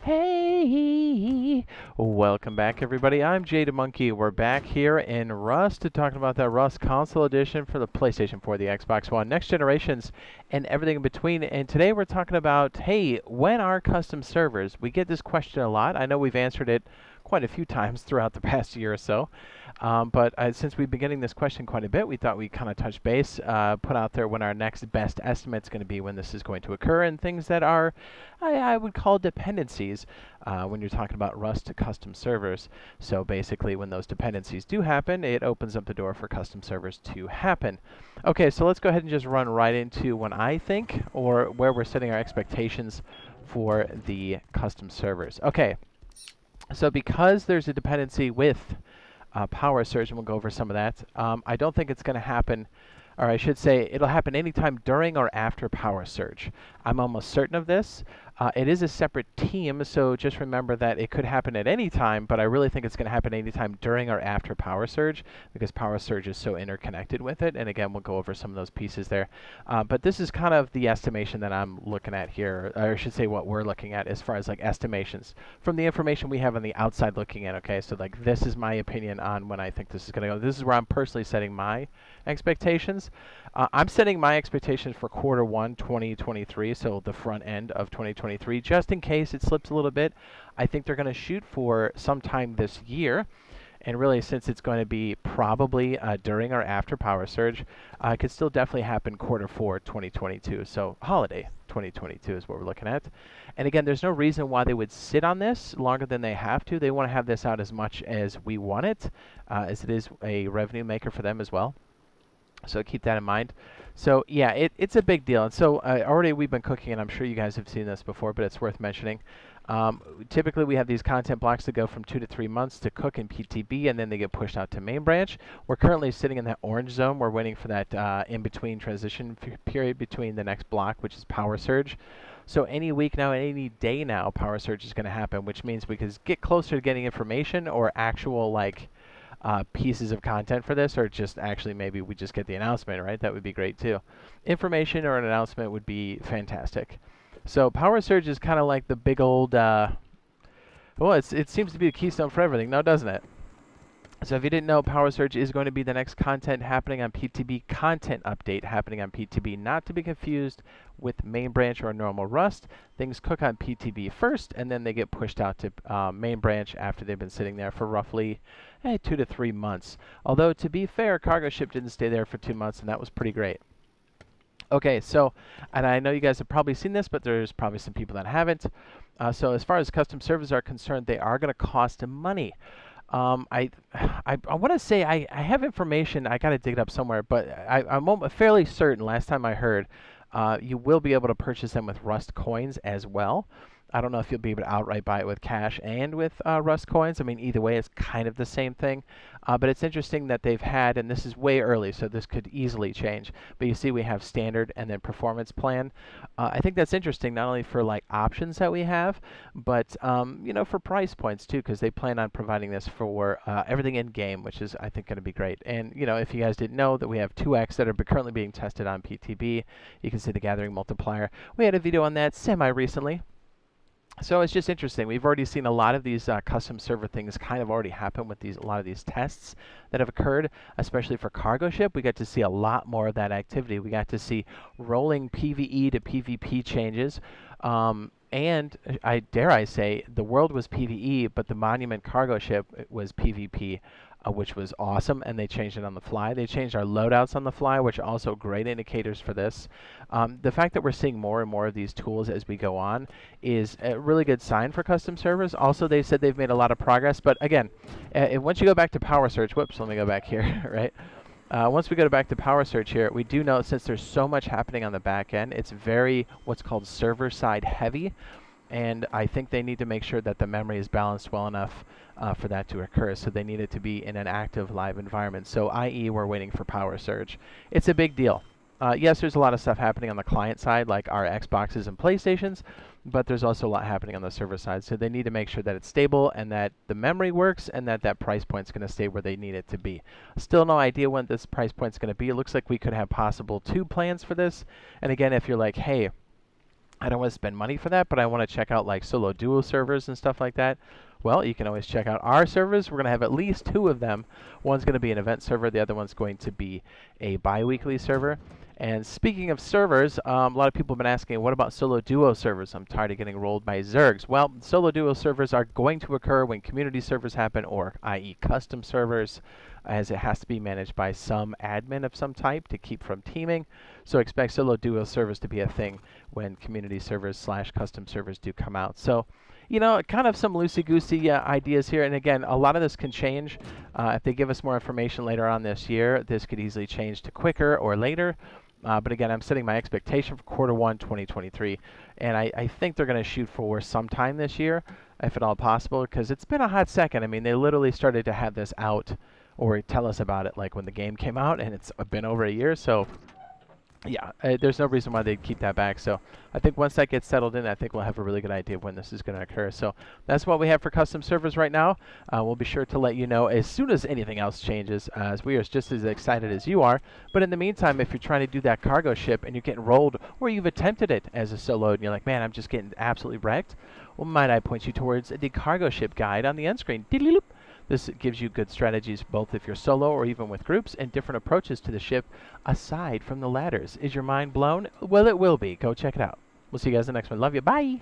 Hey, welcome back everybody. I'm Jada Monkey. We're back here in Rust to talk about that Rust Console Edition for the PlayStation 4, the Xbox One, next generations, and everything in between. And today we're talking about, hey, when are custom servers? We get this question a lot. I know we've answered it quite a few times throughout the past year or so. But since we've been getting this question quite a bit, we thought we'd kind of touch base, put out there when our next best estimate's going to be when this is going to occur, and things that are, I would call dependencies when you're talking about Rust to custom servers. So basically, when those dependencies do happen, it opens up the door for custom servers to happen. Okay, so let's go ahead and just run right into when I think, or where we're setting our expectations for the custom servers. Okay, so because there's a dependency with power surge, and we'll go over some of that. I don't think it's going to happen, or I should say it'll happen anytime during or after power surge. I'm almost certain of this. It is a separate team, so just remember that it could happen at any time, but I really think it's going to happen anytime during or after power surge, because power surge is so interconnected with it. And again, we'll go over some of those pieces there. But this is kind of the estimation that I'm looking at here, or I should say what we're looking at as far as like estimations from the information we have on the outside looking in. Okay, so like this is my opinion on when I think this is going to go. This is where I'm personally setting my expectations. I'm setting my expectations for Q1 2023, so the front end of 2023, just in case it slips a little bit. I think they're going to shoot for sometime this year. And really, since it's going to be probably during or after power surge, it could still definitely happen Q4 2022. So holiday 2022 is what we're looking at. And again, there's no reason why they would sit on this longer than they have to. They want to have this out as much as we want it, as it is a revenue maker for them as well. So keep that in mind. So yeah, it's a big deal. And so already we've been cooking, and I'm sure you guys have seen this before, but it's worth mentioning. Typically we have these content blocks that go from 2 to 3 months to cook in PTB, and then they get pushed out to main branch. We're currently sitting in that orange zone. We're waiting for that in-between transition period between the next block, which is power surge. So any week now, any day now, power surge is going to happen, which means we could get closer to getting information or actual like pieces of content for this, or just actually maybe we just get the announcement, right? That would be great too. Information or an announcement would be fantastic. So power surge is kind of like the big old, well, it seems to be the keystone for everything now, doesn't it? So if you didn't know, power surge is going to be the next content happening on PTB, content update happening on PTB, not to be confused with main branch or normal Rust. Things cook on PTB first, and then they get pushed out to main branch after they've been sitting there for roughly 2 to 3 months. Although, to be fair, cargo ship didn't stay there for 2 months, and that was pretty great. Okay, so, and I know you guys have probably seen this, but there's probably some people that haven't. So as far as custom servers are concerned, they are going to cost money. I want to say I have information. I got to dig it up somewhere, but I'm fairly certain. Last time I heard, you will be able to purchase them with Rust coins as well. I don't know if you'll be able to outright buy it with cash and with Rust coins. I mean, either way, it's kind of the same thing. But it's interesting that they've had, and this is way early, so this could easily change. But you see we have standard and then performance plan. I think that's interesting, not only for like options that we have, but you know, for price points too, because they plan on providing this for everything in game, which is I think going to be great. And you know, if you guys didn't know that we have 2x that are currently being tested on PTB, you can see the gathering multiplier. We had a video on that semi-recently. So it's just interesting. We've already seen a lot of these custom server things kind of already happen with a lot of these tests that have occurred, especially for cargo ship. We got to see a lot more of that activity. We got to see rolling PvE to PvP changes. And I dare say the world was PvE, but the Monument cargo ship was PvP, which was awesome, and they changed it on the fly. They changed our loadouts on the fly, which are also great indicators for this. The fact that we're seeing more and more of these tools as we go on is a really good sign for custom servers. Also, they said they've made a lot of progress, but again, once you go back to power surge, whoops, let me go back here, right? Once we go back to power surge here, we do know since there's so much happening on the back end, it's very what's called server side heavy. And I think they need to make sure that the memory is balanced well enough for that to occur. So they need it to be in an active live environment. So i.e. we're waiting for power surge. It's a big deal. Yes, there's a lot of stuff happening on the client side, like our Xboxes and PlayStations, but there's also a lot happening on the server side. So they need to make sure that it's stable and that the memory works and that that price point's going to stay where they need it to be. Still no idea when this price point's going to be. It looks like we could have possible 2 plans for this. And again, if you're like, hey, I don't want to spend money for that, but I want to check out like solo duo servers and stuff like that. Well, you can always check out our servers. We're going to have at least 2 of them. One's going to be an event server. The other one's going to be a bi-weekly server. And speaking of servers, a lot of people have been asking, what about solo duo servers? I'm tired of getting rolled by Zergs. Well, solo duo servers are going to occur when community servers happen, or i.e. custom servers, as it has to be managed by some admin of some type to keep from teaming. So expect solo duo servers to be a thing when community servers / custom servers do come out. So, you know, kind of some loosey-goosey ideas here. And again, a lot of this can change. If they give us more information later on this year, this could easily change to quicker or later. But again, I'm setting my expectation for Q1 2023, and I think they're going to shoot for sometime this year, if at all possible, because it's been a hot second. I mean, they literally started to have this out or tell us about it like when the game came out, and it's been over a year. So yeah, there's no reason why they'd keep that back. So I think once that gets settled in, I think we'll have a really good idea of when this is going to occur. So that's what we have for custom servers right now. We'll be sure to let you know as soon as anything else changes, as we are just as excited as you are. But in the meantime, if you're trying to do that cargo ship and you're getting rolled, or you've attempted it as a solo and you're like, man, I'm just getting absolutely wrecked, well, might I point you towards the cargo ship guide on the end screen. This gives you good strategies both if you're solo or even with groups, and different approaches to the ship aside from the ladders. Is your mind blown? Well, it will be. Go check it out. We'll see you guys in the next one. Love you. Bye.